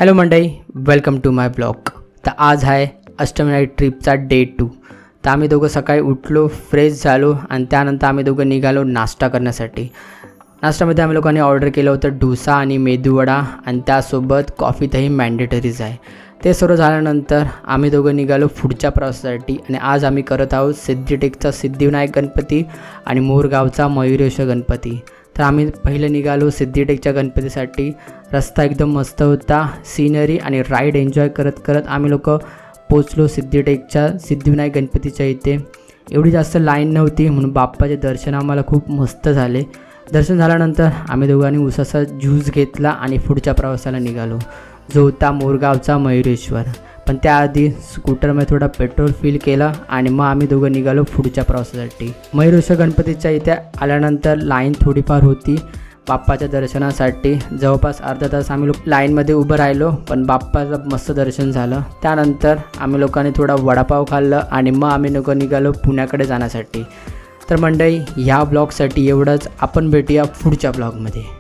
Hello मंडळी, welcome to my blog. तर आज आहे अष्टविनायक ट्रिपचा डे 2. तर आम्ही दोघं सकाळी उठलो, फ्रेश झालो आणि त्यानंतर आम्ही दोघं निघालो नाश्ता करण्यासाठी. नाश्त्यामध्ये आम्ही लोकांनी ऑर्डर केलं होतं डोसा आणि मेदूवडा आणि त्यासोबत कॉफी तरी मॅन्डेटरीज आहे. ते सर्व झाल्यानंतर आम्ही दोघं निघालो पुढच्या प्रवासासाठी आणि आज आम्ही करत आहोत सिद्धिटेकचा सिद्धिविनायक गणपती आणि मोरगावचा मयुरेश्वर गणपती. तर आम्ही पहिले निघालो सिद्धिटेकच्या गणपतीसाठी. रस्ता एकदम मस्त होता, सीनरी आणि राईड एन्जॉय करत करत आम्ही लोक पोचलो सिद्धिटेकच्या सिद्धिविनायक गणपतीच्या इथे. एवढी जास्त लाईन नव्हती म्हणून बाप्पाचे दर्शन आम्हाला खूप मस्त झाले. दर्शन झाल्यानंतर आम्ही दोघांनी उसाचा ज्यूस घेतला आणि पुढच्या प्रवासाला निघालो, जो होता मोरगावचा मयुरेश्वर. पण त्याआधी स्कूटरमध्ये थोडा पेट्रोल फिल केला आणि मग आम्ही दोघं निघालो पुढच्या प्रवासासाठी. मयुरेश्वर गणपतीच्या इथे आल्यानंतर लाईन थोडीफार होती बाप्पाच्या दर्शनासाठी. जवळपास अर्धा तास आम्ही लोक लाईनमध्ये उभं राहिलो, पण बाप्पाचं मस्त दर्शन झालं. त्यानंतर आम्ही लोकांनी थोडा वडापाव खाल्लं आणि मग आम्ही लोक निघालो पुण्याकडे जाण्यासाठी. तर मंडळी, ह्या ब्लॉगसाठी एवढंच. आपण भेटूया पुढच्या ब्लॉगमध्ये.